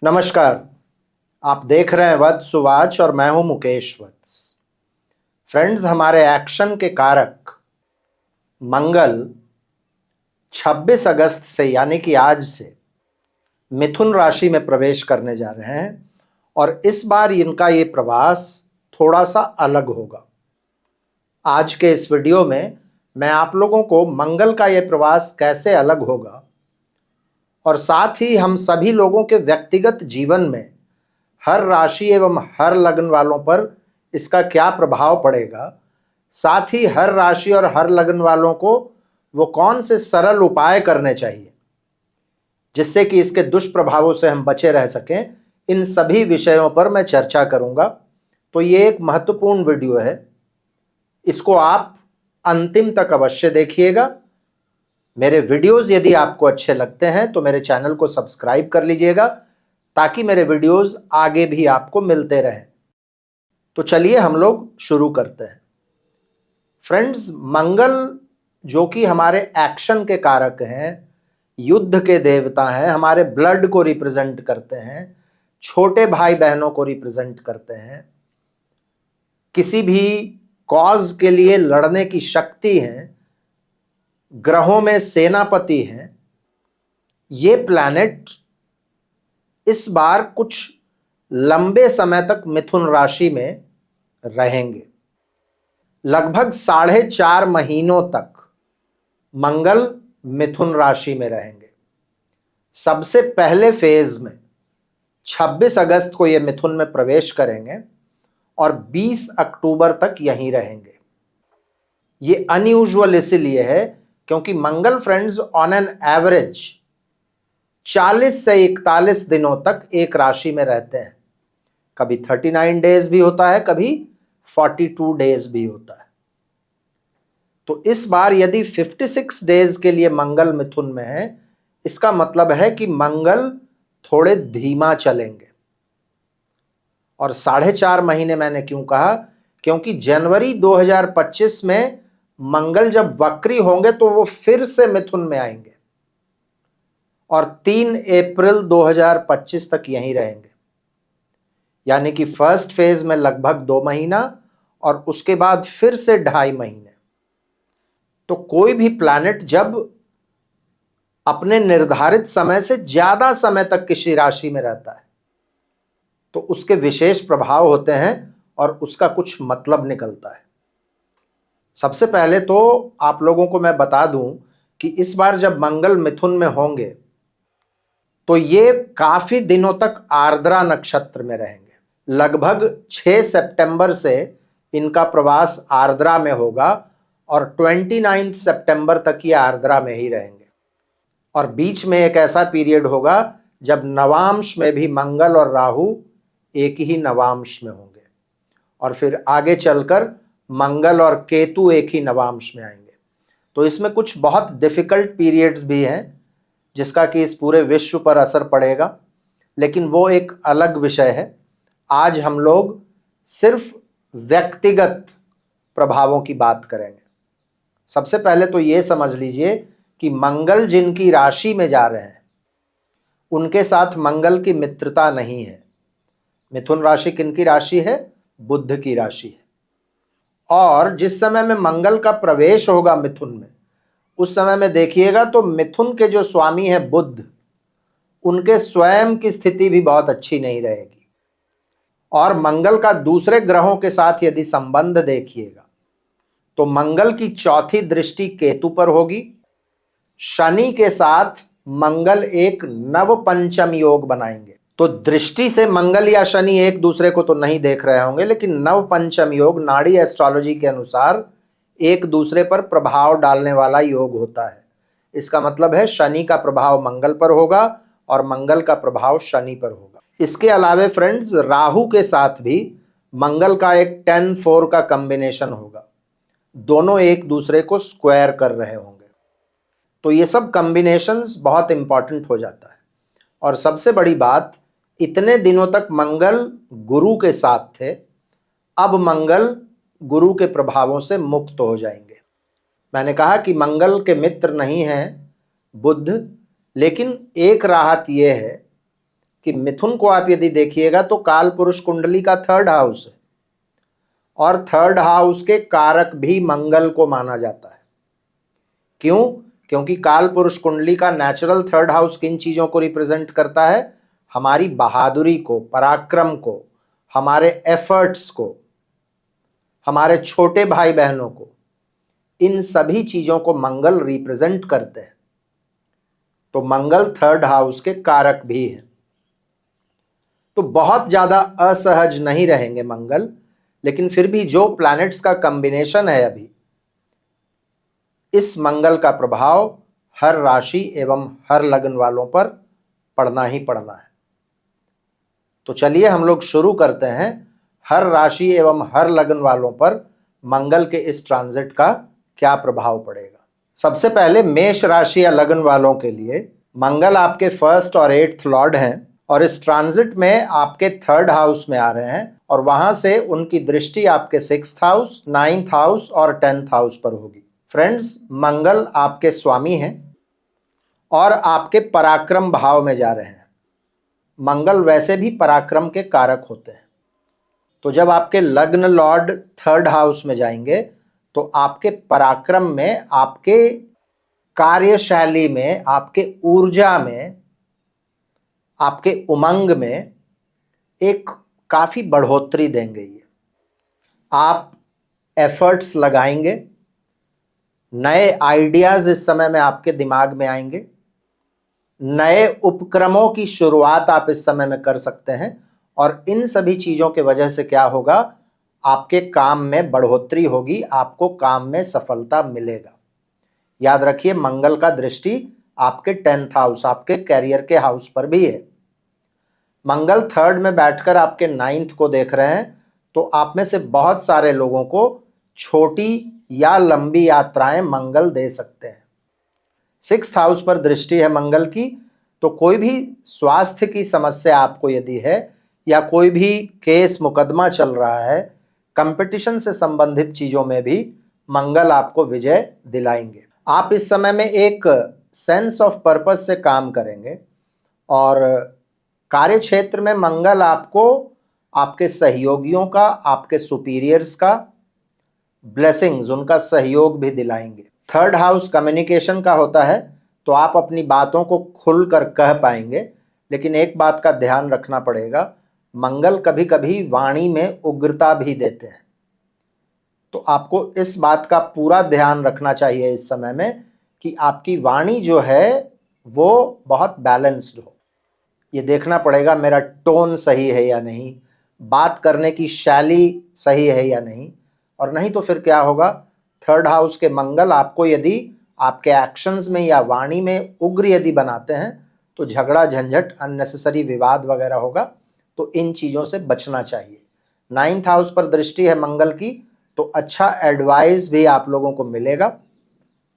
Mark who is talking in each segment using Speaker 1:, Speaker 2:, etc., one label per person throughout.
Speaker 1: नमस्कार। आप देख रहे हैं वत्स वाच और मैं हूं मुकेश वत्स। फ्रेंड्स, हमारे एक्शन के कारक मंगल 26 अगस्त से यानी कि आज से मिथुन राशि में प्रवेश करने जा रहे हैं और इस बार इनका ये प्रवास थोड़ा सा अलग होगा। आज के इस वीडियो में मैं आप लोगों को मंगल का ये प्रवास कैसे अलग होगा और साथ ही हम सभी लोगों के व्यक्तिगत जीवन में हर राशि एवं हर लग्न वालों पर इसका क्या प्रभाव पड़ेगा, साथ ही हर राशि और हर लग्न वालों को वो कौन से सरल उपाय करने चाहिए जिससे कि इसके दुष्प्रभावों से हम बचे रह सकें, इन सभी विषयों पर मैं चर्चा करूंगा। तो ये एक महत्वपूर्ण वीडियो है, इसको आप अंतिम तक अवश्य देखिएगा। मेरे वीडियोस यदि आपको अच्छे लगते हैं तो मेरे चैनल को सब्सक्राइब कर लीजिएगा ताकि मेरे वीडियोस आगे भी आपको मिलते रहें। तो चलिए हम लोग शुरू करते हैं। फ्रेंड्स, मंगल जो कि हमारे एक्शन के कारक हैं, युद्ध के देवता हैं, हमारे ब्लड को रिप्रेजेंट करते हैं, छोटे भाई बहनों को रिप्रेजेंट करते हैं, किसी भी कॉज के लिए लड़ने की शक्ति है, ग्रहों में सेनापति हैं। ये प्लैनेट इस बार कुछ लंबे समय तक मिथुन राशि में रहेंगे। लगभग 4.5 महीनों तक मंगल मिथुन राशि में रहेंगे। सबसे पहले फेज में 26 अगस्त को ये मिथुन में प्रवेश करेंगे और 20 अक्टूबर तक यहीं रहेंगे। ये अनयूजुअल इसलिए है क्योंकि मंगल फ्रेंड्स ऑन एन एवरेज 40 से 41 दिनों तक एक राशि में रहते हैं। कभी 39 डेज भी होता है, कभी 42 डेज भी होता है। तो इस बार यदि 56 डेज के लिए मंगल मिथुन में है, इसका मतलब है कि मंगल थोड़े धीमा चलेंगे। और 4.5 महीने मैंने क्यों कहा, क्योंकि जनवरी 2025 में मंगल जब वक्री होंगे तो वो फिर से मिथुन में आएंगे और 3 अप्रैल 2025 तक यहीं रहेंगे। यानी कि फर्स्ट फेज में लगभग 2 महीना और उसके बाद फिर से 2.5 महीने। तो कोई भी प्लैनेट जब अपने निर्धारित समय से ज्यादा समय तक किसी राशि में रहता है तो उसके विशेष प्रभाव होते हैं और उसका कुछ मतलब निकलता है। सबसे पहले तो आप लोगों को मैं बता दूं कि इस बार जब मंगल मिथुन में होंगे तो ये काफी दिनों तक आर्द्रा नक्षत्र में रहेंगे। लगभग 6 सितंबर से इनका प्रवास आर्द्रा में होगा और 29 सितंबर तक ये आर्द्रा में ही रहेंगे। और बीच में एक ऐसा पीरियड होगा जब नवांश में भी मंगल और राहु एक ही नवांश में होंगे और फिर आगे चलकर मंगल और केतु एक ही नवांश में आएंगे। तो इसमें कुछ बहुत डिफिकल्ट पीरियड्स भी हैं जिसका कि इस पूरे विश्व पर असर पड़ेगा, लेकिन वो एक अलग विषय है। आज हम लोग सिर्फ व्यक्तिगत प्रभावों की बात करेंगे। सबसे पहले तो ये समझ लीजिए कि मंगल जिनकी राशि में जा रहे हैं उनके साथ मंगल की मित्रता नहीं है। मिथुन राशि किनकी राशि है? बुध की राशि है। और जिस समय में मंगल का प्रवेश होगा मिथुन में, उस समय में देखिएगा तो मिथुन के जो स्वामी हैं बुध, उनके स्वयं की स्थिति भी बहुत अच्छी नहीं रहेगी। और मंगल का दूसरे ग्रहों के साथ यदि संबंध देखिएगा तो मंगल की चौथी दृष्टि केतु पर होगी। शनि के साथ मंगल एक नव पंचम योग बनाएंगे। तो दृष्टि से मंगल या शनि एक दूसरे को तो नहीं देख रहे होंगे, लेकिन नव पंचम योग नाड़ी एस्ट्रोलॉजी के अनुसार एक दूसरे पर प्रभाव डालने वाला योग होता है। इसका मतलब है शनि का प्रभाव मंगल पर होगा और मंगल का प्रभाव शनि पर होगा। इसके अलावे फ्रेंड्स, राहु के साथ भी मंगल का एक 10-4 का कॉम्बिनेशन होगा। दोनों एक दूसरे को स्क्वायर कर रहे होंगे। तो ये सब कॉम्बिनेशंस बहुत इंपॉर्टेंट हो जाता है। और सबसे बड़ी बात, इतने दिनों तक मंगल गुरु के साथ थे, अब मंगल गुरु के प्रभावों से मुक्त हो जाएंगे। मैंने कहा कि मंगल के मित्र नहीं हैं बुध, लेकिन एक राहत यह है कि मिथुन को आप यदि देखिएगा तो काल पुरुष कुंडली का 3rd हाउस है और 3rd हाउस के कारक भी मंगल को माना जाता है। क्यों? क्योंकि काल पुरुष कुंडली का नेचुरल 3rd हाउस किन चीजों को रिप्रेजेंट करता है? हमारी बहादुरी को, पराक्रम को, हमारे एफर्ट्स को, हमारे छोटे भाई बहनों को, इन सभी चीजों को मंगल रिप्रेजेंट करते हैं। तो मंगल 3rd हाउस के कारक भी है। तो बहुत ज्यादा असहज नहीं रहेंगे मंगल, लेकिन फिर भी जो प्लैनेट्स का कॉम्बिनेशन है अभी, इस मंगल का प्रभाव हर राशि एवं हर लग्न वालों पर पड़ना ही पड़ना है। तो चलिए हम लोग शुरू करते हैं हर राशि एवं हर लग्न वालों पर मंगल के इस ट्रांजिट का क्या प्रभाव पड़ेगा। सबसे पहले मेष राशि या लग्न वालों के लिए मंगल आपके 1st और 8th लॉर्ड हैं और इस ट्रांजिट में आपके 3rd हाउस में आ रहे हैं और वहां से उनकी दृष्टि आपके 6th हाउस, 9th हाउस और 10th हाउस पर होगी। फ्रेंड्स, मंगल आपके स्वामी हैं और आपके पराक्रम भाव में जा रहे हैं। मंगल वैसे भी पराक्रम के कारक होते हैं। तो जब आपके लग्न लॉर्ड 3rd हाउस में जाएंगे तो आपके पराक्रम में, आपके कार्यशैली में, आपके ऊर्जा में, आपके उमंग में एक काफी बढ़ोतरी देंगे। ये आप एफर्ट्स लगाएंगे, नए आइडियाज इस समय में आपके दिमाग में आएंगे, नए उपक्रमों की शुरुआत आप इस समय में कर सकते हैं और इन सभी चीजों के वजह से क्या होगा? आपके काम में बढ़ोतरी होगी, आपको काम में सफलता मिलेगा। याद रखिए, मंगल का दृष्टि आपके 10th हाउस, आपके कैरियर के हाउस पर भी है। मंगल 3rd में बैठकर आपके 9th को देख रहे हैं, तो आप में से बहुत सारे लोगों को छोटी या लंबी यात्राएं मंगल दे सकते हैं। 6th हाउस पर दृष्टि है मंगल की, तो कोई भी स्वास्थ्य की समस्या आपको यदि है या कोई भी केस मुकदमा चल रहा है, कंपटीशन से संबंधित चीजों में भी मंगल आपको विजय दिलाएंगे। आप इस समय में एक सेंस ऑफ पर्पस से काम करेंगे और कार्य क्षेत्र में मंगल आपको आपके सहयोगियों का, आपके सुपीरियर्स का ब्लेसिंग्स, उनका सहयोग भी दिलाएंगे। 3rd हाउस कम्युनिकेशन का होता है, तो आप अपनी बातों को खुलकर कह पाएंगे, लेकिन एक बात का ध्यान रखना पड़ेगा, मंगल कभी कभी वाणी में उग्रता भी देते हैं। तो आपको इस बात का पूरा ध्यान रखना चाहिए इस समय में कि आपकी वाणी जो है वो बहुत बैलेंस्ड हो। ये देखना पड़ेगा मेरा टोन सही है या नहीं, बात करने की शैली सही है या नहीं, और नहीं तो फिर क्या होगा? 3rd हाउस के मंगल आपको यदि आपके एक्शंस में या वाणी में उग्र यदि बनाते हैं तो झगड़ा, झंझट, अननेसेसरी विवाद वगैरह होगा। तो इन चीज़ों से बचना चाहिए। 9th हाउस पर दृष्टि है मंगल की, तो अच्छा एडवाइस भी आप लोगों को मिलेगा।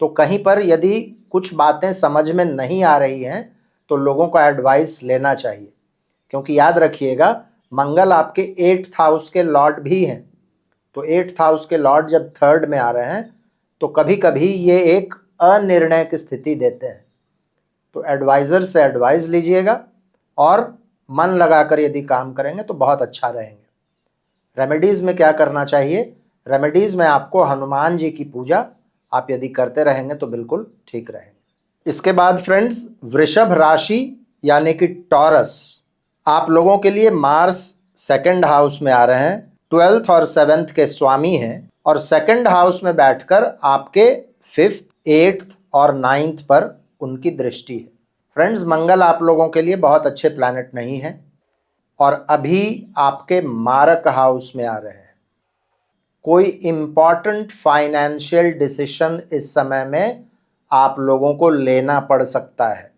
Speaker 1: तो कहीं पर यदि कुछ बातें समझ में नहीं आ रही हैं तो लोगों का एडवाइस लेना चाहिए, क्योंकि याद रखिएगा मंगल आपके 8th हाउस के लॉर्ड भी हैं। तो 8th हाउस के लॉर्ड जब 3rd में आ रहे हैं तो कभी कभी ये एक अनिर्णय की स्थिति देते हैं। तो एडवाइजर से एडवाइस लीजिएगा और मन लगाकर यदि काम करेंगे तो बहुत अच्छा रहेंगे। रेमेडीज में क्या करना चाहिए? रेमेडीज में आपको हनुमान जी की पूजा आप यदि करते रहेंगे तो बिल्कुल ठीक रहेंगे। इसके बाद फ्रेंड्स, वृषभ राशि यानी कि टॉरस, आप लोगों के लिए मार्स 2nd हाउस में आ रहे हैं, 12th और 7th के स्वामी हैं और 2nd हाउस में बैठकर आपके 5th, 8th और 9th पर उनकी दृष्टि है। फ्रेंड्स, मंगल आप लोगों के लिए बहुत अच्छे प्लैनेट नहीं है और अभी आपके मारक हाउस में आ रहे हैं। कोई इंपॉर्टेंट फाइनेंशियल डिसीजन इस समय में आप लोगों को लेना पड़ सकता है।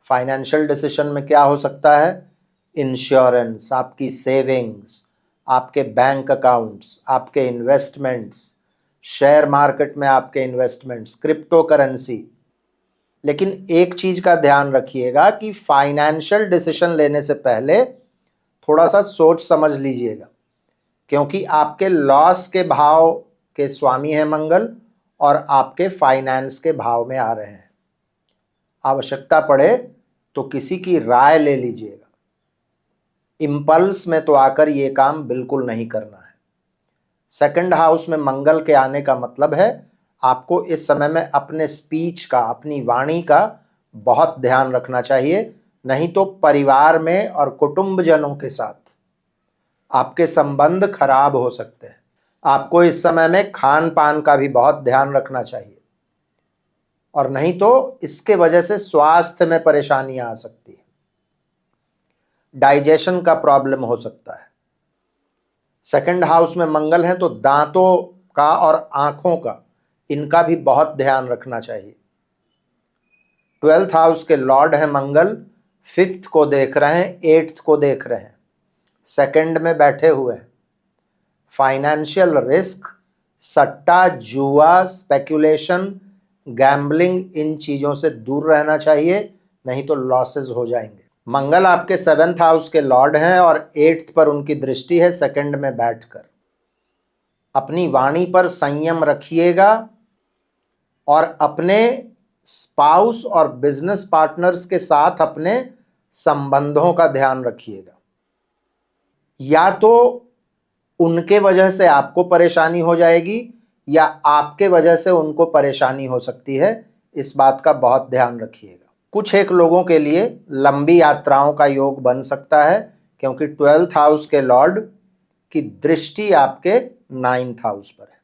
Speaker 1: फाइनेंशियल डिसीजन में क्या हो सकता है? इंश्योरेंस, आपकी सेविंग्स, आपके बैंक अकाउंट्स, आपके इन्वेस्टमेंट्स, शेयर मार्केट में आपके इन्वेस्टमेंट्स, क्रिप्टो करेंसी। लेकिन एक चीज का ध्यान रखिएगा कि फाइनेंशियल डिसीजन लेने से पहले थोड़ा सा सोच समझ लीजिएगा, क्योंकि आपके लॉस के भाव के स्वामी है मंगल और आपके फाइनेंस के भाव में आ रहे हैं। आवश्यकता पड़े तो किसी की राय ले लीजिएगा। इम्पल्स में तो आकर ये काम बिल्कुल नहीं करना है। सेकंड हाउस में मंगल के आने का मतलब है आपको इस समय में अपने स्पीच का, अपनी वाणी का बहुत ध्यान रखना चाहिए, नहीं तो परिवार में और कुटुंबजनों के साथ आपके संबंध खराब हो सकते हैं। आपको इस समय में खान पान का भी बहुत ध्यान रखना चाहिए, और नहीं तो इसके वजह से स्वास्थ्य में परेशानियां आ सकती है, डाइजेशन का प्रॉब्लम हो सकता है। सेकंड हाउस में मंगल है तो दांतों का और आंखों का, इनका भी बहुत ध्यान रखना चाहिए। 12th हाउस के लॉर्ड है मंगल, 5th को देख रहे हैं, 8th को देख रहे हैं, सेकंड में बैठे हुए हैं। फाइनेंशियल रिस्क, सट्टा, जुआ, स्पेक्यूलेशन, गैम्बलिंग, इन चीजों से दूर रहना चाहिए, नहीं तो लॉसेस हो जाएंगे। मंगल आपके 7th हाउस के लॉर्ड हैं और 8th पर उनकी दृष्टि है, सेकंड में बैठकर। अपनी वाणी पर संयम रखिएगा और अपने स्पाउस और बिजनेस पार्टनर्स के साथ अपने संबंधों का ध्यान रखिएगा। या तो उनके वजह से आपको परेशानी हो जाएगी या आपके वजह से उनको परेशानी हो सकती है, इस बात का बहुत ध्यान रखिएगा। कुछ एक लोगों के लिए लंबी यात्राओं का योग बन सकता है, क्योंकि 12th हाउस के लॉर्ड की दृष्टि आपके 9th हाउस पर है।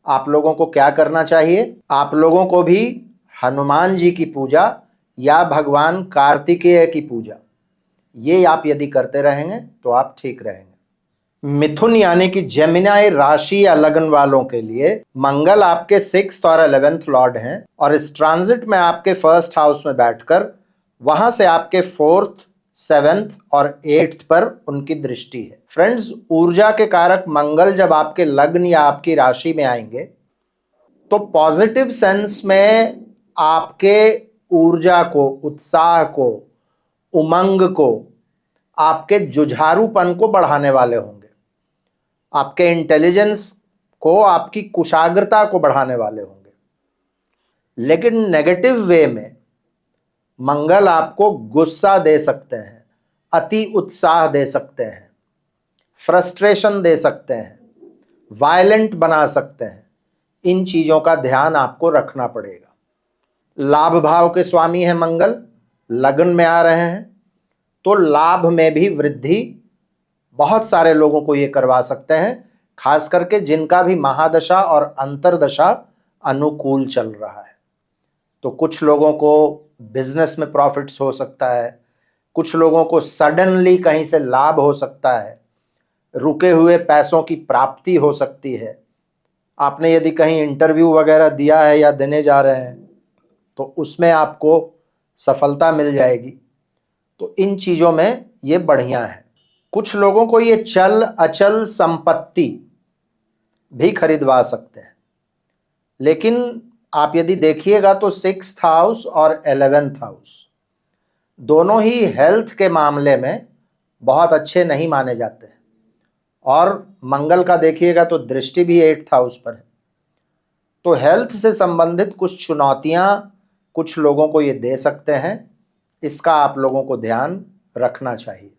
Speaker 1: आप लोगों को क्या करना चाहिए? आप लोगों को भी हनुमान जी की पूजा या भगवान कार्तिकेय की पूजा, ये आप यदि करते रहेंगे तो आप ठीक रहेंगे। मिथुन यानी कि जेमिनाई राशि या लग्न वालों के लिए मंगल आपके 6th और 11th लॉर्ड हैं और इस ट्रांजिट में आपके 1st हाउस में बैठकर वहां से आपके 4th, 7th और 8th पर उनकी दृष्टि है। फ्रेंड्स, ऊर्जा के कारक मंगल जब आपके लग्न या आपकी राशि में आएंगे तो पॉजिटिव सेंस में आपके ऊर्जा को, उत्साह को, उमंग को, आपके जुझारूपन को बढ़ाने वाले होंगे, आपके इंटेलिजेंस को, आपकी कुशाग्रता को बढ़ाने वाले होंगे। लेकिन नेगेटिव वे में मंगल आपको गुस्सा दे सकते हैं, अति उत्साह दे सकते हैं, फ्रस्ट्रेशन दे सकते हैं, वायलेंट बना सकते हैं। इन चीजों का ध्यान आपको रखना पड़ेगा। लाभ भाव के स्वामी है मंगल, लग्न में आ रहे हैं तो लाभ में भी वृद्धि बहुत सारे लोगों को ये करवा सकते हैं, खास करके जिनका भी महादशा और अंतरदशा अनुकूल चल रहा है। तो कुछ लोगों को बिजनेस में प्रॉफिट्स हो सकता है, कुछ लोगों को सडनली कहीं से लाभ हो सकता है, रुके हुए पैसों की प्राप्ति हो सकती है। आपने यदि कहीं इंटरव्यू वगैरह दिया है या देने जा रहे हैं तो उसमें आपको सफलता मिल जाएगी। तो इन चीज़ों में ये बढ़िया है। कुछ लोगों को ये चल अचल संपत्ति भी खरीदवा सकते हैं, लेकिन आप यदि देखिएगा तो 6th हाउस और 11th हाउस दोनों ही हेल्थ के मामले में बहुत अच्छे नहीं माने जाते हैं, और मंगल का देखिएगा तो दृष्टि भी 8th हाउस पर है। तो हेल्थ से संबंधित कुछ चुनौतियां कुछ लोगों को ये दे सकते हैं, इसका आप लोगों को ध्यान रखना चाहिए।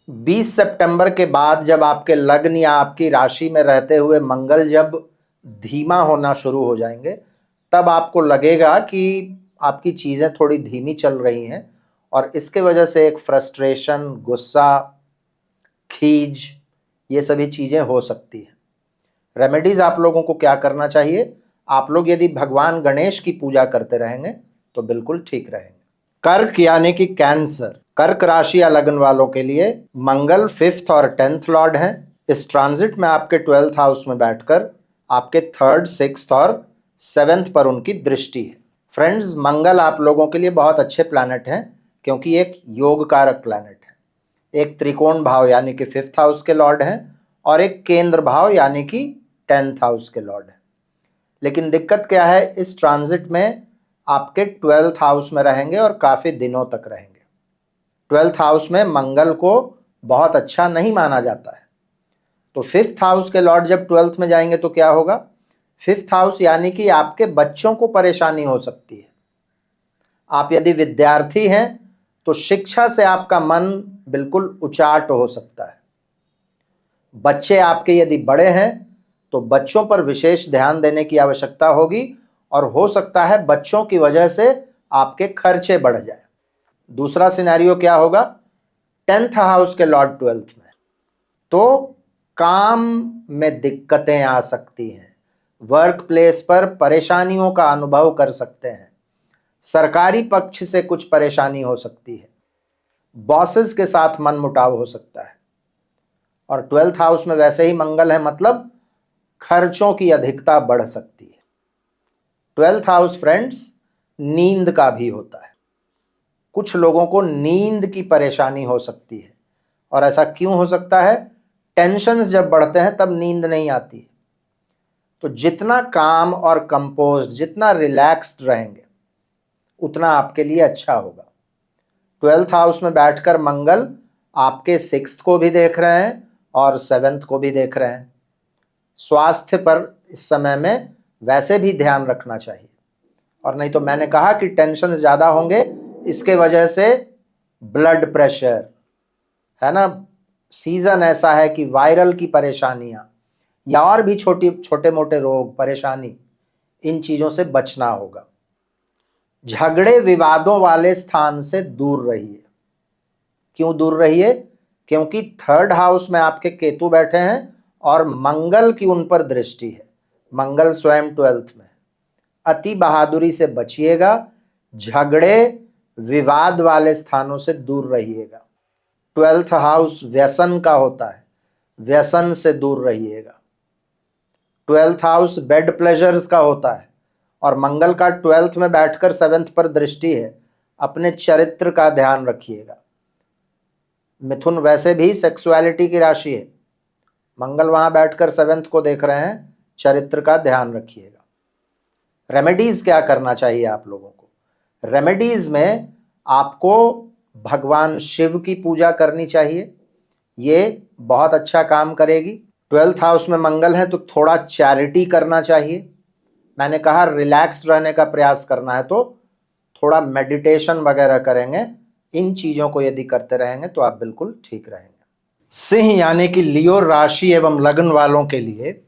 Speaker 1: 20 सितंबर के बाद जब आपके लग्न या आपकी राशि में रहते हुए मंगल जब धीमा होना शुरू हो जाएंगे, तब आपको लगेगा कि आपकी चीज़ें थोड़ी धीमी चल रही हैं और इसके वजह से एक फ्रस्ट्रेशन, गुस्सा, खीज, ये सभी चीज़ें हो सकती हैं। रेमेडीज़ आप लोगों को क्या करना चाहिए? आप लोग यदि भगवान गणेश की पूजा करते रहेंगे तो बिल्कुल ठीक रहेंगे। कर्क यानी कि कैंसर, कर्क राशि या लग्न वालों के लिए मंगल 5th और 10th लॉर्ड हैं। इस ट्रांजिट में आपके 12th हाउस में बैठकर आपके 3rd, 6th और 7th पर उनकी दृष्टि है। फ्रेंड्स, मंगल आप लोगों के लिए बहुत अच्छे प्लैनेट हैं, क्योंकि एक योग कारक प्लैनेट है। एक त्रिकोण भाव यानी कि 5th हाउस के लॉर्ड हैं और एक केंद्र भाव यानी कि 10th हाउस के लॉर्ड हैं। लेकिन दिक्कत क्या है? इस ट्रांजिट में आपके 12th हाउस में रहेंगे और काफ़ी दिनों तक रहेंगे। 12th हाउस में मंगल को बहुत अच्छा नहीं माना जाता है। तो 5th हाउस के लॉर्ड जब 12th में जाएंगे तो क्या होगा? 5th हाउस यानी कि आपके बच्चों को परेशानी हो सकती है। आप यदि विद्यार्थी हैं तो शिक्षा से आपका मन बिल्कुल उचाट हो सकता है। बच्चे आपके यदि बड़े हैं तो बच्चों पर विशेष ध्यान देने की आवश्यकता होगी और हो सकता है बच्चों की वजह से आपके खर्चे बढ़ जाए। दूसरा सिनेरियो क्या होगा, 10th हाउस के लॉर्ड 12th में, तो काम में दिक्कतें आ सकती हैं, वर्क प्लेस पर परेशानियों का अनुभव कर सकते हैं, सरकारी पक्ष से कुछ परेशानी हो सकती है, बॉसेस के साथ मनमुटाव हो सकता है। और 12th हाउस में वैसे ही मंगल है, मतलब खर्चों की अधिकता बढ़ सकती है। 12th हाउस फ्रेंड्स नींद का भी होता है। कुछ लोगों को नींद की परेशानी हो सकती है। और ऐसा क्यों हो सकता है, टेंशन जब बढ़ते हैं तब नींद नहीं आती है। तो जितना काम और कंपोज्ड, जितना रिलैक्स्ड रहेंगे उतना आपके लिए अच्छा होगा। 12th हाउस में बैठकर मंगल आपके 6th को भी देख रहे हैं और 7th को भी देख रहे हैं। स्वास्थ्य पर इस समय में वैसे भी ध्यान रखना चाहिए। और नहीं तो मैंने कहा कि टेंशन ज़्यादा होंगे, इसके वजह से ब्लड प्रेशर है ना, सीजन ऐसा है कि वायरल की परेशानियां या और भी छोटे मोटे रोग परेशानी, इन चीज़ों से बचना होगा। झगड़े विवादों वाले स्थान से दूर रहिए। क्यों दूर रहिए, क्योंकि 3rd हाउस में आपके केतु बैठे हैं और मंगल की उन पर दृष्टि है। मंगल स्वयं 12th में। अति बहादुरी से बचिएगा, झगड़े विवाद वाले स्थानों से दूर रहिएगा। 12th हाउस व्यसन का होता है, व्यसन से दूर रहिएगा। 12th हाउस बेड प्लेजर्स का होता है और मंगल का 12th में बैठकर 7th पर दृष्टि है। अपने चरित्र का ध्यान रखिएगा। मिथुन वैसे भी सेक्सुअलिटी की राशि है, मंगल वहां बैठकर 7th को देख रहे हैं, चरित्र का ध्यान रखिएगा। रेमेडीज क्या करना चाहिए आप लोगों को, रेमेडीज में आपको भगवान शिव की पूजा करनी चाहिए, ये बहुत अच्छा काम करेगी। 12th हाउस में मंगल है तो थोड़ा चैरिटी करना चाहिए। मैंने कहा रिलैक्स्ड रहने का प्रयास करना है तो थोड़ा मेडिटेशन वगैरह करेंगे। इन चीज़ों को यदि करते रहेंगे तो आप बिल्कुल ठीक रहेंगे। सिंह यानी कि लियो राशि एवं लग्न वालों के लिए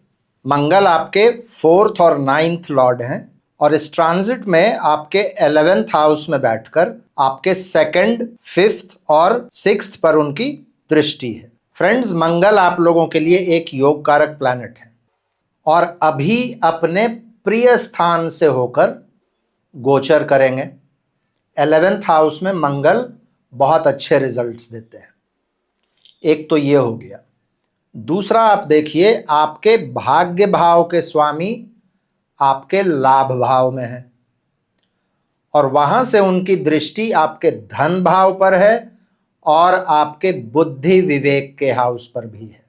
Speaker 1: मंगल आपके 4th और 9th लॉर्ड हैं और इस ट्रांजिट में आपके 11th हाउस में बैठकर आपके 2nd, 5th और 6th पर उनकी दृष्टि है। फ्रेंड्स, मंगल आप लोगों के लिए एक योग कारक प्लैनेट है और अभी अपने प्रिय स्थान से होकर गोचर करेंगे। 11th हाउस में मंगल बहुत अच्छे रिजल्ट्स देते हैं। एक तो ये हो गया। दूसरा आप देखिए, आपके भाग्य भाव के स्वामी आपके लाभ भाव में है और वहां से उनकी दृष्टि आपके धन भाव पर है और आपके बुद्धि विवेक के हाउस पर भी है।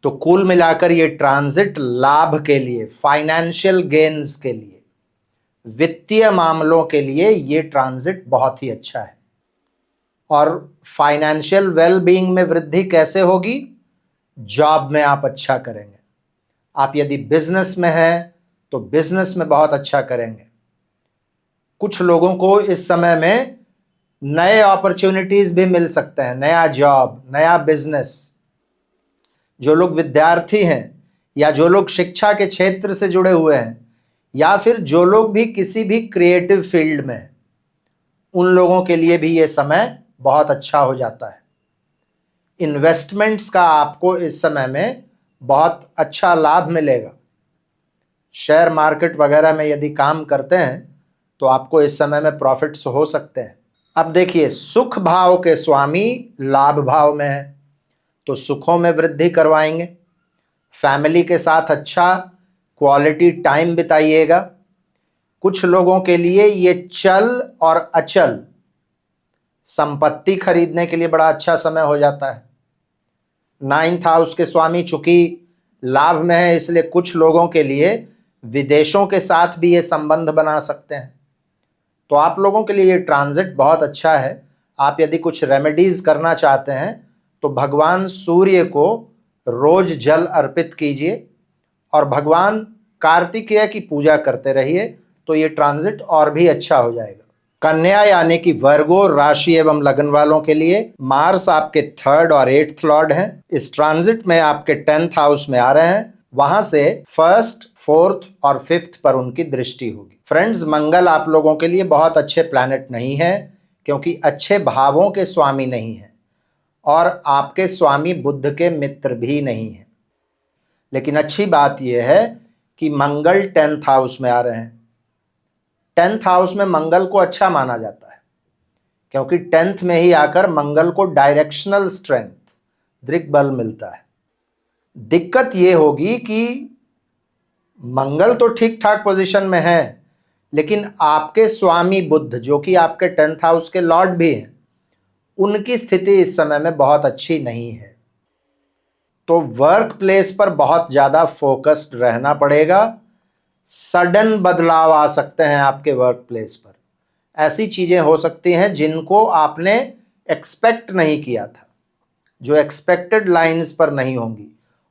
Speaker 1: तो कुल मिलाकर ये ट्रांजिट लाभ के लिए, फाइनेंशियल गेन्स के लिए, वित्तीय मामलों के लिए ये ट्रांजिट बहुत ही अच्छा है। और फाइनेंशियल वेल बीइंग में वृद्धि कैसे होगी, जॉब में आप अच्छा करेंगे। आप यदि बिजनेस में हैं तो बिजनेस में बहुत अच्छा करेंगे। कुछ लोगों को इस समय में नए अपॉर्चुनिटीज भी मिल सकते हैं, नया जॉब, नया बिजनेस। जो लोग विद्यार्थी हैं या जो लोग शिक्षा के क्षेत्र से जुड़े हुए हैं या फिर जो लोग भी किसी भी क्रिएटिव फील्ड में हैं, उन लोगों के लिए भी ये समय बहुत अच्छा हो जाता है। इन्वेस्टमेंट्स का आपको इस समय में बहुत अच्छा लाभ मिलेगा। शेयर मार्केट वगैरह में यदि काम करते हैं तो आपको इस समय में प्रॉफिट्स हो सकते हैं। अब देखिए, सुख भाव के स्वामी लाभ भाव में है तो सुखों में वृद्धि करवाएंगे। फैमिली के साथ अच्छा क्वालिटी टाइम बिताइएगा। कुछ लोगों के लिए ये चल और अचल संपत्ति खरीदने के लिए बड़ा अच्छा समय हो जाता है। 9th हाउस के स्वामी चूंकि लाभ में है, इसलिए कुछ लोगों के लिए विदेशों के साथ भी ये संबंध बना सकते हैं। तो आप लोगों के लिए ये ट्रांजिट बहुत अच्छा है। आप यदि कुछ रेमेडीज करना चाहते हैं तो भगवान सूर्य को रोज जल अर्पित कीजिए और भगवान कार्तिकेय की पूजा करते रहिए, तो ये ट्रांजिट और भी अच्छा हो जाएगा। कन्या यानी कि वर्गो राशि एवं लग्न वालों के लिए मार्स आपके 3rd और 8th लॉर्ड हैं। इस ट्रांजिट में आपके 10th हाउस में आ रहे हैं, वहां से 1st, 4th और 5th पर उनकी दृष्टि होगी। फ्रेंड्स, मंगल आप लोगों के लिए बहुत अच्छे प्लैनेट नहीं है, क्योंकि अच्छे भावों के स्वामी नहीं है और आपके स्वामी बुध के मित्र भी नहीं है। लेकिन अच्छी बात यह है कि मंगल 10th हाउस में आ रहे हैं। 10th हाउस में मंगल को अच्छा माना जाता है, क्योंकि 10th में ही आकर मंगल को डायरेक्शनल स्ट्रेंथ, दिग्बल मिलता है। दिक्कत यह होगी कि मंगल तो ठीक ठाक पोजीशन में है, लेकिन आपके स्वामी बुध, जो कि आपके 10th हाउस के लॉर्ड भी हैं, उनकी स्थिति इस समय में बहुत अच्छी नहीं है। तो वर्क प्लेस पर बहुत ज़्यादा फोकस्ड रहना पड़ेगा। सडन बदलाव आ सकते हैं आपके वर्क प्लेस पर। ऐसी चीज़ें हो सकती हैं जिनको आपने एक्सपेक्ट नहीं किया था, जो एक्सपेक्टेड लाइंस पर नहीं होंगी,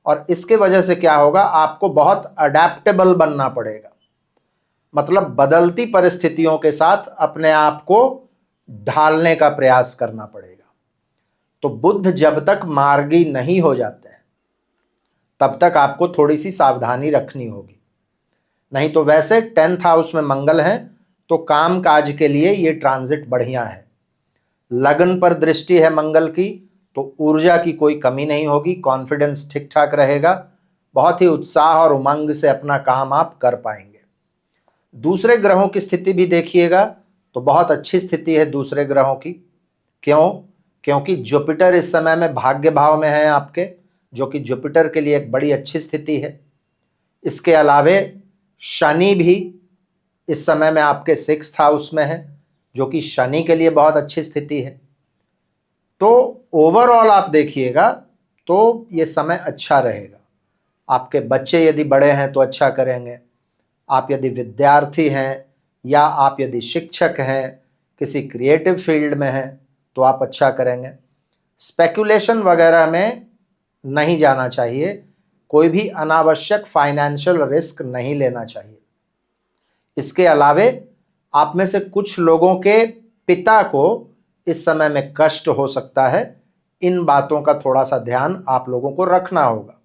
Speaker 1: और इसके वजह से क्या होगा, आपको बहुत अडेप्टेबल बनना पड़ेगा। मतलब बदलती परिस्थितियों के साथ अपने आप को ढालने का प्रयास करना पड़ेगा। तो बुध जब तक मार्गी नहीं हो जाते हैं, तब तक आपको थोड़ी सी सावधानी रखनी होगी। नहीं तो वैसे 10th हाउस में मंगल है, तो काम काज के लिए ये ट्रांजिट बढ़िया है। लगन पर दृष्टि है मंगल की, तो ऊर्जा की कोई कमी नहीं होगी, कॉन्फिडेंस ठीक ठाक रहेगा, बहुत ही उत्साह और उमंग से अपना काम आप कर पाएंगे। दूसरे ग्रहों की स्थिति भी देखिएगा तो बहुत अच्छी स्थिति है दूसरे ग्रहों की। क्यों? क्योंकि जुपिटर इस समय में भाग्य भाव में है आपके, जो कि जुपिटर के लिए एक बड़ी अच्छी स्थिति है। इसके अलावे शनि भी इस समय में आपके 6th हाउस में है, जो कि शनि के लिए बहुत अच्छी स्थिति है। तो ओवरऑल आप देखिएगा तो ये समय अच्छा रहेगा। आपके बच्चे यदि बड़े हैं तो अच्छा करेंगे, आप यदि विद्यार्थी हैं या आप यदि शिक्षक हैं, किसी क्रिएटिव फील्ड में हैं, तो आप अच्छा करेंगे। स्पेकुलेशन वगैरह में नहीं जाना चाहिए, कोई भी अनावश्यक फाइनेंशियल रिस्क नहीं लेना चाहिए। इसके अलावे आप में से कुछ लोगों के पिता को इस समय में कष्ट हो सकता है, इन बातों का थोड़ा सा ध्यान आप लोगों को रखना होगा।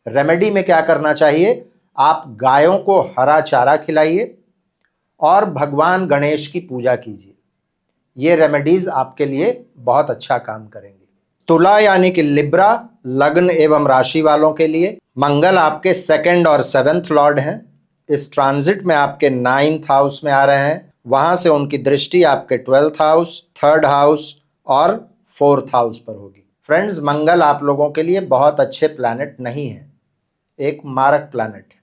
Speaker 1: रेमेडी में क्या करना चाहिए, आप गायों को हरा चारा खिलाइए और भगवान गणेश की पूजा कीजिए। ये रेमेडीज आपके लिए बहुत अच्छा काम करेंगे। तुला यानी कि लिब्रा लग्न एवं राशि वालों के लिए मंगल आपके 2nd और 7th लॉर्ड हैं। इस ट्रांजिट में आपके 9th हाउस में आ रहे हैं, वहां से उनकी दृष्टि आपके 12th हाउस, 3rd हाउस और 4th हाउस पर होगी। फ्रेंड्स, मंगल आप लोगों के लिए बहुत अच्छे प्लैनेट नहीं है, एक मारक प्लैनेट है।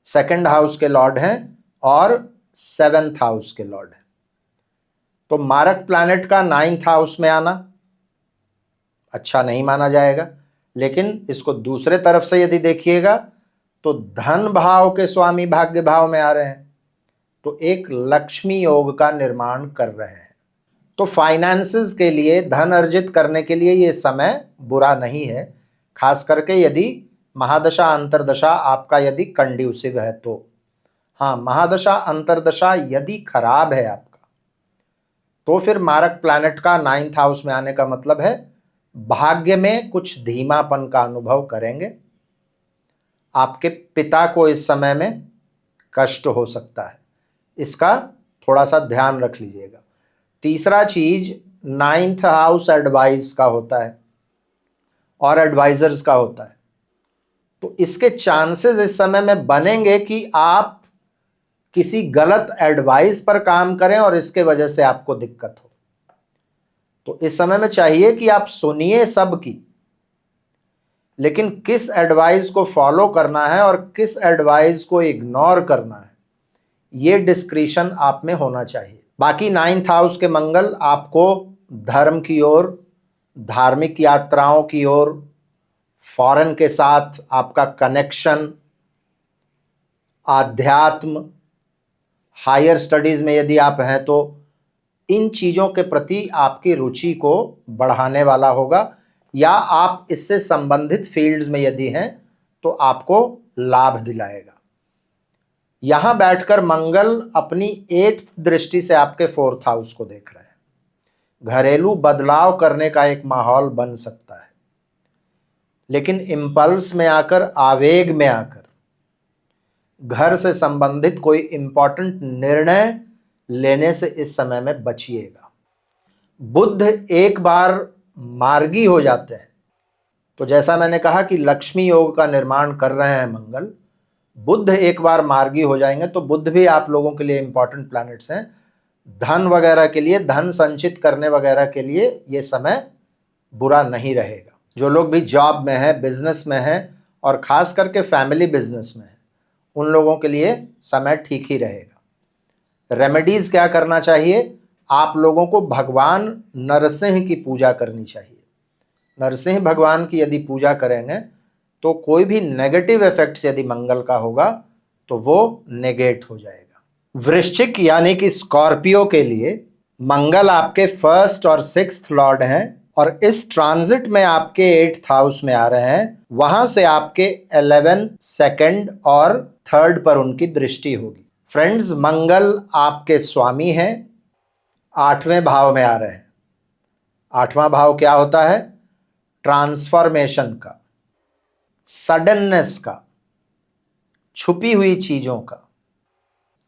Speaker 1: 2nd हाउस के लॉर्ड हैं और 7th हाउस के लॉर्ड हैं। तो मारक प्लैनेट का 9th हाउस में आना अच्छा नहीं माना जाएगा। लेकिन इसको दूसरे तरफ से यदि देखिएगा तो धन भाव के स्वामी भाग्य भाव में आ रहे हैं, तो एक लक्ष्मी योग का निर्माण कर रहे हैं। तो फाइनेंसेस के लिए, धन अर्जित करने के लिए ये समय बुरा नहीं है, खास करके यदि महादशा अंतरदशा आपका यदि कंड्यूसिव है तो। हाँ, महादशा अंतरदशा यदि खराब है आपका, तो फिर मारक प्लैनेट का 9th हाउस में आने का मतलब है भाग्य में कुछ धीमापन का अनुभव करेंगे। आपके पिता को इस समय में कष्ट हो सकता है, इसका थोड़ा सा ध्यान रख लीजिएगा। तीसरा चीज, 9th हाउस एडवाइस का होता है और एडवाइजर्स का होता है, तो इसके चांसेस इस समय में बनेंगे कि आप किसी गलत एडवाइस पर काम करें और इसके वजह से आपको दिक्कत हो। तो इस समय में चाहिए कि आप सुनिए सबकी, लेकिन किस एडवाइस को फॉलो करना है और किस एडवाइस को इग्नोर करना है, ये डिस्क्रिशन आप में होना चाहिए। बाकी 9th हाउस के मंगल आपको धर्म की ओर, धार्मिक यात्राओं की ओर, फॉरेन के साथ आपका कनेक्शन, आध्यात्म, हायर स्टडीज में यदि आप हैं तो इन चीज़ों के प्रति आपकी रुचि को बढ़ाने वाला होगा, या आप इससे संबंधित फील्ड्स में यदि हैं तो आपको लाभ दिलाएगा। यहां बैठकर मंगल अपनी 8th दृष्टि से आपके 4th हाउस को देख रहे हैं। घरेलू बदलाव करने का एक माहौल बन सकता है, लेकिन इंपल्स में आकर, आवेग में आकर घर से संबंधित कोई इंपॉर्टेंट निर्णय लेने से इस समय में बचिएगा। बुध एक बार मार्गी हो जाते हैं तो जैसा मैंने कहा कि लक्ष्मी योग का निर्माण कर रहे हैं मंगल, बुध एक बार मार्गी हो जाएंगे तो बुध भी आप लोगों के लिए इंपॉर्टेंट प्लैनेट्स हैं। धन वगैरह के लिए, धन संचित करने वगैरह के लिए ये समय बुरा नहीं रहेगा। जो लोग भी जॉब में है, बिजनेस में है और खास करके फैमिली बिजनेस में है, उन लोगों के लिए समय ठीक ही रहेगा। रेमेडीज क्या करना चाहिए? आप लोगों को भगवान नरसिंह की पूजा करनी चाहिए। नरसिंह भगवान की यदि पूजा करेंगे तो कोई भी नेगेटिव इफेक्ट्स यदि मंगल का होगा तो वो नेगेट हो जाएगा। वृश्चिक यानी कि स्कॉर्पियो के लिए मंगल आपके 1st और 6th लॉर्ड हैं और इस ट्रांजिट में आपके 8th हाउस में आ रहे हैं। वहां से आपके 11th, 2nd और 3rd पर उनकी दृष्टि होगी। फ्रेंड्स, मंगल आपके स्वामी हैं, 8वें भाव में आ रहे हैं। 8वां भाव क्या होता है? ट्रांसफॉर्मेशन का, सडननेस का, छुपी हुई चीजों का।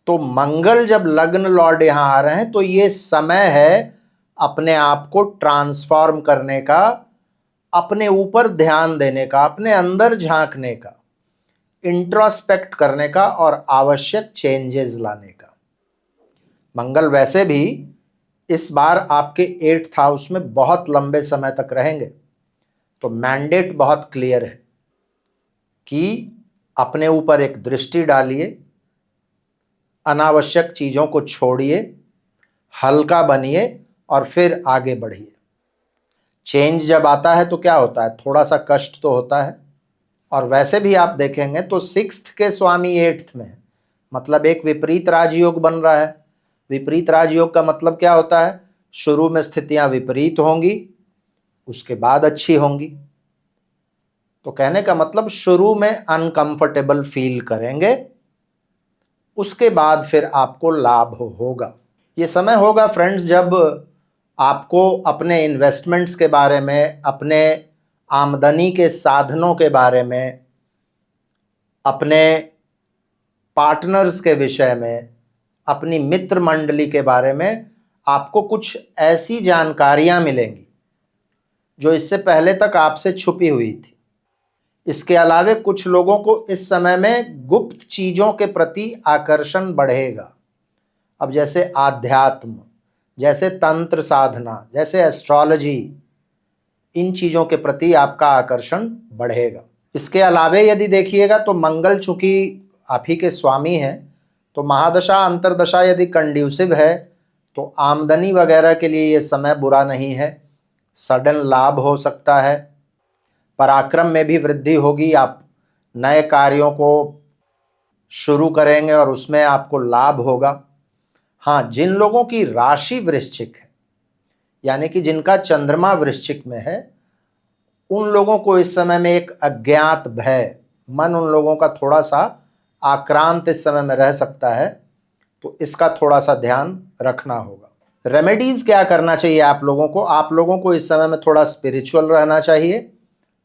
Speaker 1: तो मंगल जब लग्न लॉर्ड यहां आ रहे हैं तो ये समय है अपने आप को ट्रांसफॉर्म करने का, अपने ऊपर ध्यान देने का, अपने अंदर झांकने का, इंट्रोस्पेक्ट करने का और आवश्यक चेंजेस लाने का। मंगल वैसे भी इस बार आपके 8th हाउस में बहुत लंबे समय तक रहेंगे, तो मैंडेट बहुत क्लियर है कि अपने ऊपर एक दृष्टि डालिए, अनावश्यक चीज़ों को छोड़िए, हल्का बनिए और फिर आगे बढ़िए। चेंज जब आता है तो क्या होता है? थोड़ा सा कष्ट तो होता है। और वैसे भी आप देखेंगे तो 6th के स्वामी 8th में है, मतलब एक विपरीत राजयोग बन रहा है। विपरीत राजयोग का मतलब क्या होता है? शुरू में स्थितियां विपरीत होंगी, उसके बाद अच्छी होंगी। तो कहने का मतलब शुरू में अनकंफर्टेबल फील करेंगे, उसके बाद फिर आपको लाभ होगा। ये समय होगा फ्रेंड्स जब आपको अपने इन्वेस्टमेंट्स के बारे में, अपने आमदनी के साधनों के बारे में, अपने पार्टनर्स के विषय में, अपनी मित्र मंडली के बारे में आपको कुछ ऐसी जानकारियां मिलेंगी जो इससे पहले तक आपसे छुपी हुई थी। इसके अलावा कुछ लोगों को इस समय में गुप्त चीज़ों के प्रति आकर्षण बढ़ेगा। अब जैसे आध्यात्म, जैसे तंत्र साधना, जैसे एस्ट्रोलॉजी, इन चीज़ों के प्रति आपका आकर्षण बढ़ेगा। इसके अलावा यदि देखिएगा तो मंगल चूंकि आप ही के स्वामी हैं, तो महादशा अंतरदशा यदि कंड्यूसिव है तो आमदनी वगैरह के लिए ये समय बुरा नहीं है। सडन लाभ हो सकता है, पराक्रम में भी वृद्धि होगी, आप नए कार्यों को शुरू करेंगे और उसमें आपको लाभ होगा। हाँ, जिन लोगों की राशि वृश्चिक है, यानी कि जिनका चंद्रमा वृश्चिक में है, उन लोगों को इस समय में एक अज्ञात भय, मन उन लोगों का थोड़ा सा आक्रांत इस समय में रह सकता है, तो इसका थोड़ा सा ध्यान रखना होगा। रेमेडीज क्या करना चाहिए आप लोगों को? आप लोगों को इस समय में थोड़ा स्पिरिचुअल रहना चाहिए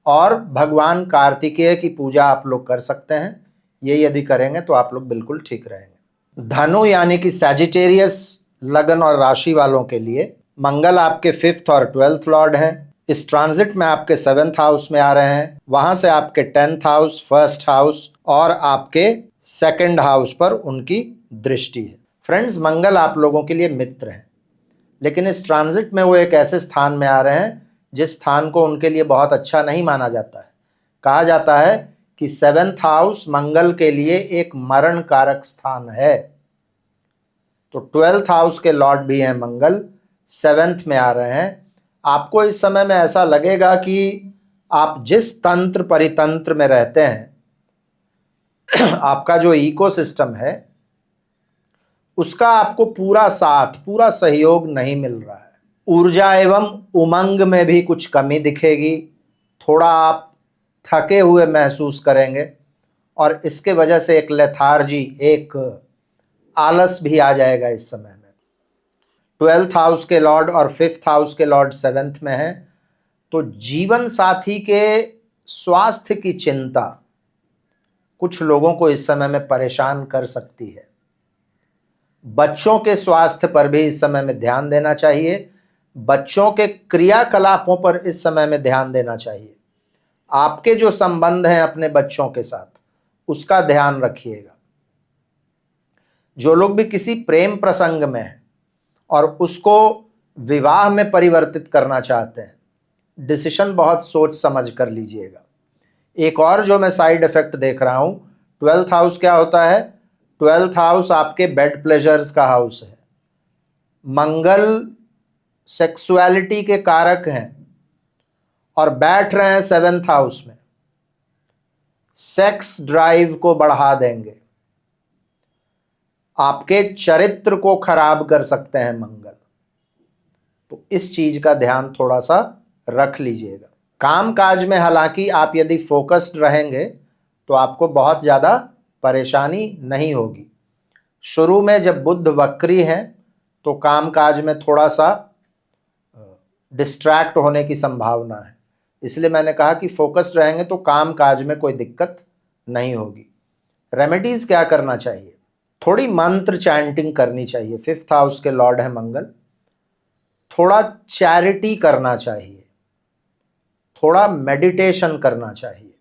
Speaker 1: और भगवान कार्तिकेय की पूजा आप लोग कर सकते हैं। ये यदि करेंगे तो आप लोग बिल्कुल ठीक रहेंगे। धनु यानी कि सैजिटेरियस लगन और राशि वालों के लिए मंगल आपके 5th और 12th लॉर्ड हैं। इस ट्रांजिट में आपके 7th हाउस में आ रहे हैं, वहां से आपके 10th हाउस, 1st हाउस और आपके 2nd हाउस पर उनकी दृष्टि है। फ्रेंड्स, मंगल आप लोगों के लिए मित्र हैं, लेकिन इस ट्रांजिट में वो एक ऐसे स्थान में आ रहे हैं जिस स्थान को उनके लिए बहुत अच्छा नहीं माना जाता है। कहा जाता है कि 7th हाउस मंगल के लिए एक मरण कारक स्थान है। तो 12th हाउस के लॉर्ड भी हैं मंगल, 7th में आ रहे हैं। आपको इस समय में ऐसा लगेगा कि आप जिस तंत्र परितंत्र में रहते हैं, आपका जो इकोसिस्टम है, उसका आपको पूरा साथ, पूरा सहयोग नहीं मिल रहा है। ऊर्जा एवं उमंग में भी कुछ कमी दिखेगी, थोड़ा आप थके हुए महसूस करेंगे और इसके वजह से एक लेथार्जी, एक आलस भी आ जाएगा इस समय में। 12th हाउस के लॉर्ड और 5th हाउस के लॉर्ड 7th में है, तो जीवन साथी के स्वास्थ्य की चिंता कुछ लोगों को इस समय में परेशान कर सकती है। बच्चों के स्वास्थ्य पर भी इस समय में ध्यान देना चाहिए। बच्चों के क्रियाकलापों पर इस समय में ध्यान देना चाहिए। आपके जो संबंध हैं अपने बच्चों के साथ, उसका ध्यान रखिएगा। जो लोग भी किसी प्रेम प्रसंग में हैं और उसको विवाह में परिवर्तित करना चाहते हैं, डिसीजन बहुत सोच समझ कर लीजिएगा। एक और जो मैं साइड इफेक्ट देख रहा हूं, 12th हाउस क्या होता है? 12th हाउस आपके बेड प्लेजर्स का हाउस है। मंगल सेक्सुअलिटी के कारक हैं और बैठ रहे हैं 7th हाउस में, सेक्स ड्राइव को बढ़ा देंगे, आपके चरित्र को खराब कर सकते हैं मंगल। तो इस चीज का ध्यान थोड़ा सा रख लीजिएगा। काम काज में हालांकि आप यदि फोकस्ड रहेंगे तो आपको बहुत ज़्यादा परेशानी नहीं होगी। शुरू में जब बुध वक्री है तो काम काज में थोड़ा सा डिस्ट्रैक्ट होने की संभावना है, इसलिए मैंने कहा कि फोकस्ड रहेंगे तो काम काज में कोई दिक्कत नहीं होगी। रेमेडीज क्या करना चाहिए? थोड़ी मंत्र चैंटिंग करनी चाहिए। 5th हाउस के लॉर्ड है मंगल, थोड़ा चैरिटी करना चाहिए, थोड़ा मेडिटेशन करना चाहिए।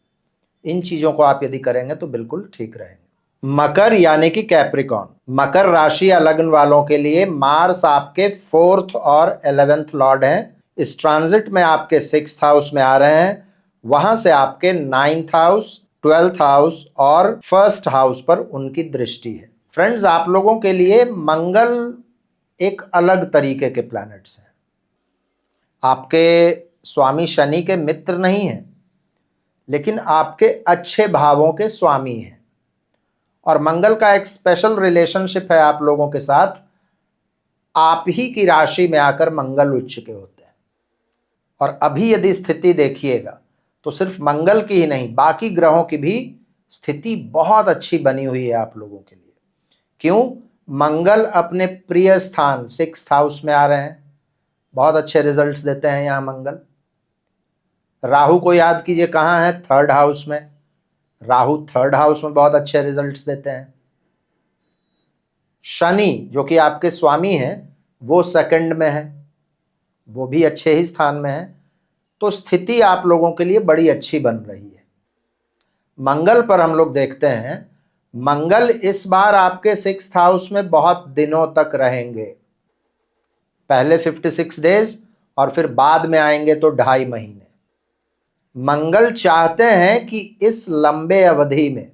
Speaker 1: इन चीजों को आप यदि करेंगे तो बिल्कुल ठीक रहेंगे। मकर यानी कि कैप्रिकॉन, मकर राशि या लग्न वालों के लिए मार्स आपके 4th और 11th लॉर्ड हैं। इस ट्रांजिट में आपके 6th हाउस में आ रहे हैं, वहां से आपके 9th हाउस, 12th हाउस और 1st हाउस पर उनकी दृष्टि है। फ्रेंड्स, आप लोगों के लिए मंगल एक अलग तरीके के प्लैनेट्स हैं। आपके स्वामी शनि के मित्र नहीं हैं, लेकिन आपके अच्छे भावों के स्वामी हैं। और मंगल का एक स्पेशल रिलेशनशिप है आप लोगों के साथ। आप ही की राशि में आकर मंगल उच्च के होते हैं। और अभी यदि स्थिति देखिएगा तो सिर्फ मंगल की ही नहीं, बाकी ग्रहों की भी स्थिति बहुत अच्छी बनी हुई है आप लोगों के लिए। क्यों? मंगल अपने प्रिय स्थान 6th हाउस में आ रहे हैं, बहुत अच्छे रिजल्ट्स देते हैं यहाँ मंगल। राहु को याद कीजिए कहाँ है? 3rd हाउस में। राहु 3rd हाउस में बहुत अच्छे रिजल्ट्स देते हैं। शनि जो कि आपके स्वामी हैं वो 2nd में है, वो भी अच्छे ही स्थान में है। तो स्थिति आप लोगों के लिए बड़ी अच्छी बन रही है। मंगल पर हम लोग देखते हैं, मंगल इस बार आपके 6th हाउस में बहुत दिनों तक रहेंगे। पहले 56 डेज और फिर बाद में आएंगे तो 2.5 महीने। मंगल चाहते हैं कि इस लंबे अवधि में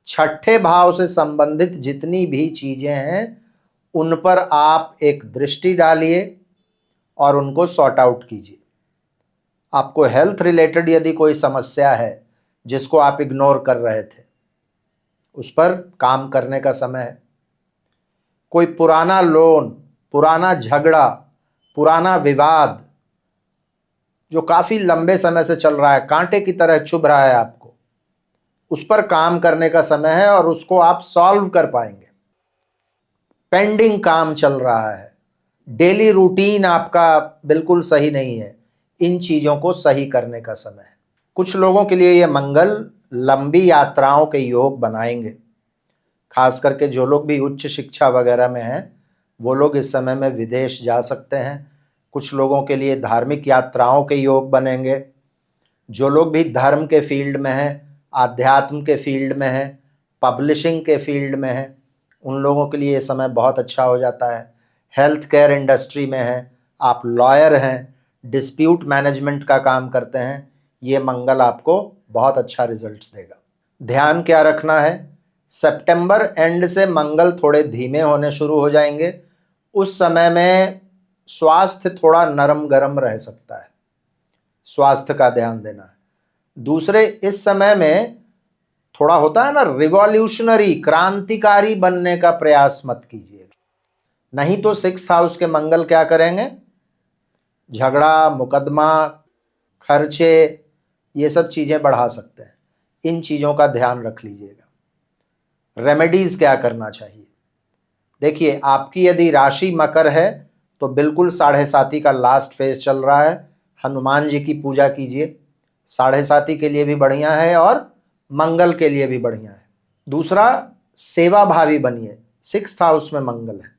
Speaker 1: 6ठे भाव से संबंधित जितनी भी चीजें हैं उन पर आप एक दृष्टि डालिए और उनको सॉर्ट आउट कीजिए। आपको हेल्थ रिलेटेड यदि कोई समस्या है जिसको आप इग्नोर कर रहे थे, उस पर काम करने का समय है। कोई पुराना लोन, पुराना झगड़ा, पुराना विवाद जो काफी लंबे समय से चल रहा है, कांटे की तरह चुभ रहा है आपको, उस पर काम करने का समय है और उसको आप सॉल्व कर पाएंगे। पेंडिंग काम चल रहा है, डेली रूटीन आपका बिल्कुल सही नहीं है, इन चीजों को सही करने का समय है। कुछ लोगों के लिए ये मंगल लंबी यात्राओं के योग बनाएंगे। खास करके जो लोग भी उच्च शिक्षा वगैरह में हैं वो लोग इस समय में विदेश जा सकते हैं। कुछ लोगों के लिए धार्मिक यात्राओं के योग बनेंगे। जो लोग भी धर्म के फील्ड में हैं, आध्यात्म के फील्ड में हैं, पब्लिशिंग के फील्ड में हैं, उन लोगों के लिए ये समय बहुत अच्छा हो जाता है। हेल्थ केयर इंडस्ट्री में हैं, आप लॉयर हैं, डिस्प्यूट मैनेजमेंट का काम करते हैं, ये मंगल आपको बहुत अच्छा रिजल्ट्स देगा। ध्यान क्या रखना है? सितंबर एंड से मंगल थोड़े धीमे होने शुरू हो जाएंगे। उस समय में स्वास्थ्य थोड़ा नरम गरम रह सकता है, स्वास्थ्य का ध्यान देना है। दूसरे, इस समय में थोड़ा होता है ना रिवॉल्यूशनरी, क्रांतिकारी बनने का प्रयास मत कीजिए, नहीं तो 6th हाउस के मंगल क्या करेंगे? झगड़ा, मुकदमा, खर्चे, ये सब चीजें बढ़ा सकते हैं। इन चीज़ों का ध्यान रख लीजिएगा। रेमेडीज़ क्या करना चाहिए? देखिए, आपकी यदि राशि मकर है तो बिल्कुल 7.5 का लास्ट फेज चल रहा है, हनुमान जी की पूजा कीजिए। 7.5 के लिए भी बढ़िया है और मंगल के लिए भी बढ़िया है। दूसरा, सेवा भावी बनिए। 6th हाउस में मंगल है,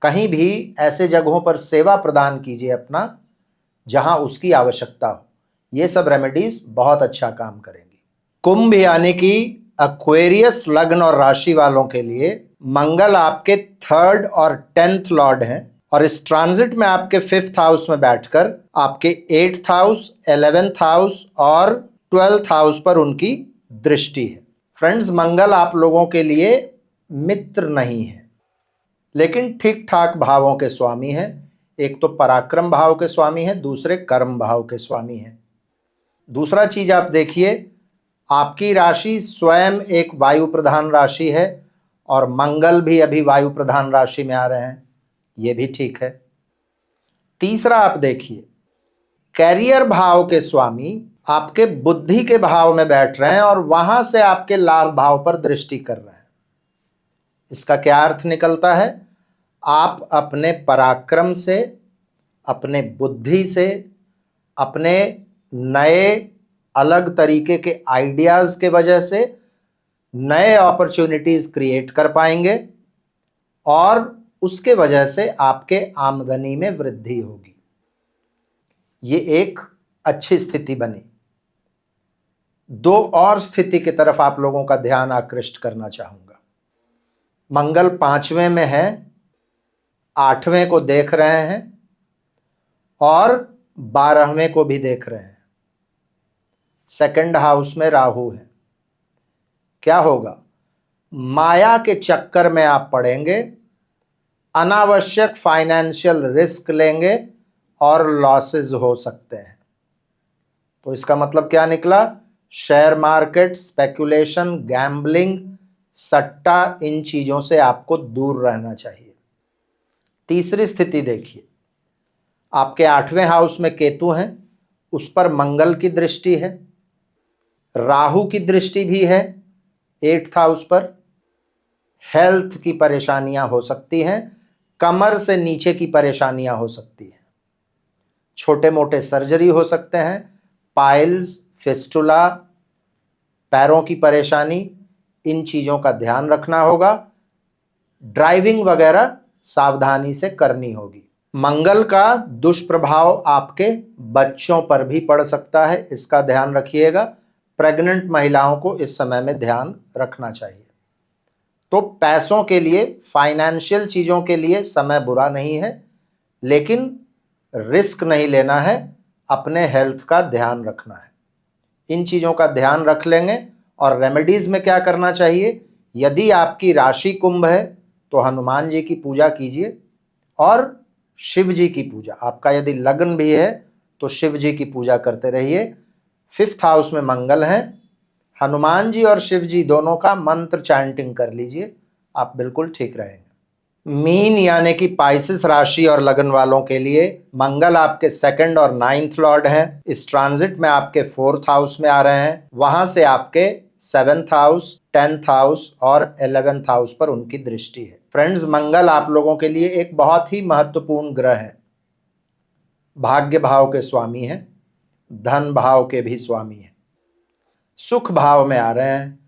Speaker 1: कहीं भी ऐसे जगहों पर सेवा प्रदान कीजिए अपना जहां उसकी आवश्यकता हो। ये सब रेमेडीज बहुत अच्छा काम करेंगी। कुंभ यानी कि एक्वेरियस लग्न और राशि वालों के लिए मंगल आपके 3rd और 10th लॉर्ड हैं और इस ट्रांजिट में आपके 5th हाउस में बैठकर आपके 8th हाउस, 11th हाउस और 12th हाउस पर उनकी दृष्टि है। फ्रेंड्स, मंगल आप लोगों के लिए मित्र नहीं है, लेकिन ठीक ठाक भावों के स्वामी हैं। एक तो पराक्रम भाव के स्वामी हैं, दूसरे कर्म भाव के स्वामी हैं। दूसरा चीज आप देखिए, आपकी राशि स्वयं एक वायु प्रधान राशि है और मंगल भी अभी वायु प्रधान राशि में आ रहे हैं, ये भी ठीक है। तीसरा आप देखिए, कैरियर भाव के स्वामी आपके बुद्धि के भाव में बैठ रहे हैं और वहां से आपके लाभ भाव पर दृष्टि कर रहे हैं। इसका क्या अर्थ निकलता है? आप अपने पराक्रम से, अपने बुद्धि से, अपने नए अलग तरीके के आइडियाज के वजह से नए अपॉर्चुनिटीज क्रिएट कर पाएंगे और उसके वजह से आपके आमदनी में वृद्धि होगी। ये एक अच्छी स्थिति बनी। दो और स्थिति की तरफ आप लोगों का ध्यान आकृष्ट करना चाहूंगा। मंगल 5वें में है, 8वें को देख रहे हैं और 12वें को भी देख रहे हैं। 2nd हाउस में राहु है। क्या होगा? माया के चक्कर में आप पड़ेंगे, अनावश्यक फाइनेंशियल रिस्क लेंगे और लॉसेस हो सकते हैं। तो इसका मतलब क्या निकला? शेयर मार्केट, स्पेकुलेशन, गैम्बलिंग, सट्टा, इन चीजों से आपको दूर रहना चाहिए। तीसरी स्थिति देखिए, आपके 8वें हाउस में केतु हैं, उस पर मंगल की दृष्टि है, राहु की दृष्टि भी है 8th हाउस पर। हेल्थ की परेशानियां हो सकती हैं, कमर से नीचे की परेशानियां हो सकती हैं, छोटे मोटे सर्जरी हो सकते हैं, पाइल्स, फिस्टुला, पैरों की परेशानी, इन चीजों का ध्यान रखना होगा। ड्राइविंग वगैरह सावधानी से करनी होगी। मंगल का दुष्प्रभाव आपके बच्चों पर भी पड़ सकता है, इसका ध्यान रखिएगा। प्रेग्नेंट महिलाओं को इस समय में ध्यान रखना चाहिए। तो पैसों के लिए, फाइनेंशियल चीजों के लिए समय बुरा नहीं है, लेकिन रिस्क नहीं लेना है, अपने हेल्थ का ध्यान रखना है। इन चीजों का ध्यान रख लेंगे। और रेमेडीज में क्या करना चाहिए? यदि आपकी राशि कुंभ है तो हनुमान जी की पूजा कीजिए और शिव जी की पूजा। आपका यदि लग्न भी है तो शिव जी की पूजा करते रहिए। 5th हाउस में मंगल है, हनुमान जी और शिव जी दोनों का मंत्र चैंटिंग कर लीजिए, आप बिल्कुल ठीक रहेंगे। मीन यानी कि पाइसेस राशि और लगन वालों के लिए मंगल आपके 2nd और 9th लॉर्ड हैं। इस ट्रांजिट में आपके 4th हाउस में आ रहे हैं, वहां से आपके 7th हाउस, 10th हाउस और 11th हाउस पर उनकी दृष्टि है। फ्रेंड्स, मंगल आप लोगों के लिए एक बहुत ही महत्वपूर्ण ग्रह है। भाग्य भाव के स्वामी हैं, धन भाव के भी स्वामी हैं, सुख भाव में आ रहे हैं।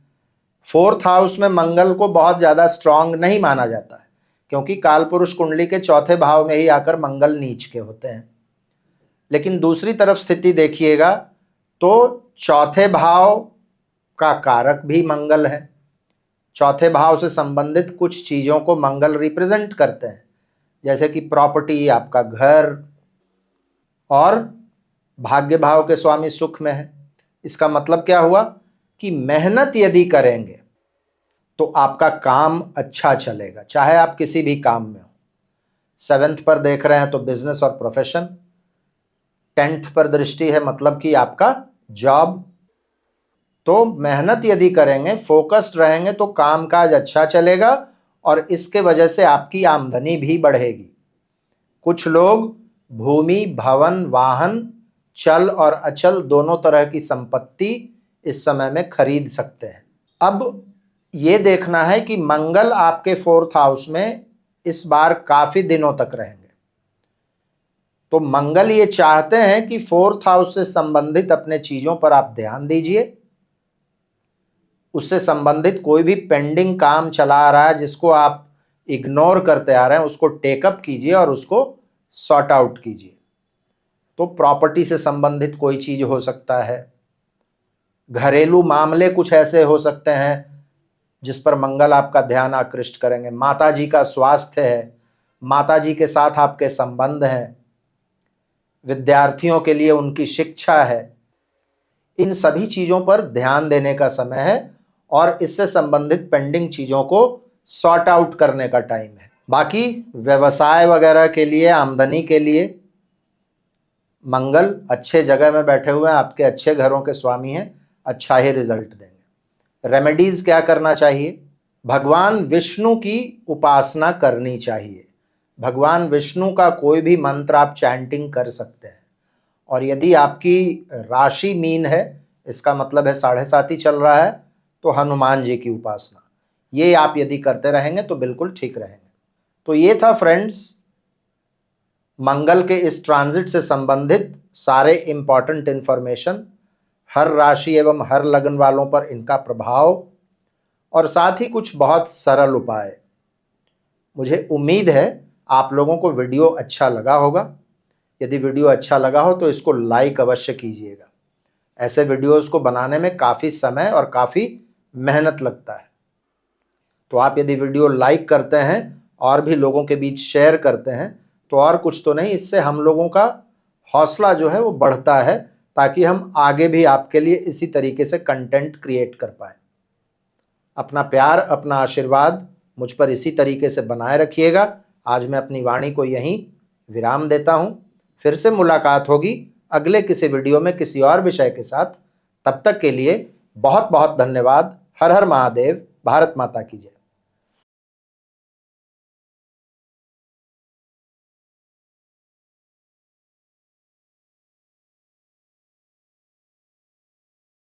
Speaker 1: 4th हाउस में मंगल को बहुत ज्यादा स्ट्रांग नहीं माना जाता है, क्योंकि कालपुरुष कुंडली के 4थे भाव में ही आकर मंगल नीच के होते हैं। लेकिन दूसरी तरफ स्थिति देखिएगा तो 4थे भाव का कारक भी मंगल है। 4थे भाव से संबंधित कुछ चीजों को मंगल रिप्रेजेंट करते हैं, जैसे कि प्रॉपर्टी, आपका घर, और भाग्य भाव के स्वामी सुख में है। इसका मतलब क्या हुआ कि मेहनत यदि करेंगे तो आपका काम अच्छा चलेगा, चाहे आप किसी भी काम में हो। 7th पर देख रहे हैं तो बिजनेस और प्रोफेशन, 10th पर दृष्टि है, मतलब कि आपका जॉब। तो मेहनत यदि करेंगे, फोकस्ड रहेंगे तो कामकाज अच्छा चलेगा और इसके वजह से आपकी आमदनी भी बढ़ेगी। कुछ लोग भूमि, भवन, वाहन, चल और अचल दोनों तरह की संपत्ति इस समय में खरीद सकते हैं। अब ये देखना है कि मंगल आपके 4th हाउस में इस बार काफी दिनों तक रहेंगे। तो मंगल ये चाहते हैं कि 4th हाउस से संबंधित अपने चीजों पर आप ध्यान दीजिए। उससे संबंधित कोई भी पेंडिंग काम चला आ रहा है जिसको आप इग्नोर करते आ रहे हैं, उसको टेकअप कीजिए और उसको सॉर्ट आउट कीजिए। तो प्रॉपर्टी से संबंधित कोई चीज हो सकता है, घरेलू मामले कुछ ऐसे हो सकते हैं जिस पर मंगल आपका ध्यान आकृष्ट करेंगे। माता जी का स्वास्थ्य है, माता जी के साथ आपके संबंध हैं, विद्यार्थियों के लिए उनकी शिक्षा है, इन सभी चीजों पर ध्यान देने का समय है और इससे संबंधित पेंडिंग चीजों को सॉर्ट आउट करने का टाइम है। बाकी व्यवसाय वगैरह के लिए, आमदनी के लिए मंगल अच्छे जगह में बैठे हुए हैं, आपके अच्छे घरों के स्वामी हैं, अच्छा ही रिजल्ट देंगे। रेमेडीज क्या करना चाहिए? भगवान विष्णु की उपासना करनी चाहिए। भगवान विष्णु का कोई भी मंत्र आप चैंटिंग कर सकते हैं। और यदि आपकी राशि मीन है, इसका मतलब है 7.5 चल रहा है, तो हनुमान जी की उपासना, ये आप यदि करते रहेंगे तो बिल्कुल ठीक रहेंगे। तो ये था फ्रेंड्स मंगल के इस ट्रांजिट से संबंधित सारे इंपॉर्टेंट इंफॉर्मेशन, हर राशि एवं हर लग्न वालों पर इनका प्रभाव और साथ ही कुछ बहुत सरल उपाय। मुझे उम्मीद है आप लोगों को वीडियो अच्छा लगा होगा। यदि वीडियो अच्छा लगा हो तो इसको लाइक अवश्य कीजिएगा। ऐसे वीडियोस को बनाने में काफ़ी समय और काफ़ी मेहनत लगता है। तो आप यदि वीडियो लाइक करते हैं और भी लोगों के बीच शेयर करते हैं तो और कुछ तो नहीं, इससे हम लोगों का हौसला जो है वो बढ़ता है, ताकि हम आगे भी आपके लिए इसी तरीके से कंटेंट क्रिएट कर पाए। अपना प्यार, अपना आशीर्वाद मुझ पर इसी तरीके से बनाए रखिएगा। आज मैं अपनी वाणी को यहीं विराम देता हूं। फिर से मुलाकात होगी अगले किसी वीडियो में किसी और विषय के साथ। तब तक के लिए बहुत बहुत धन्यवाद। हर हर महादेव। भारत माता की जय।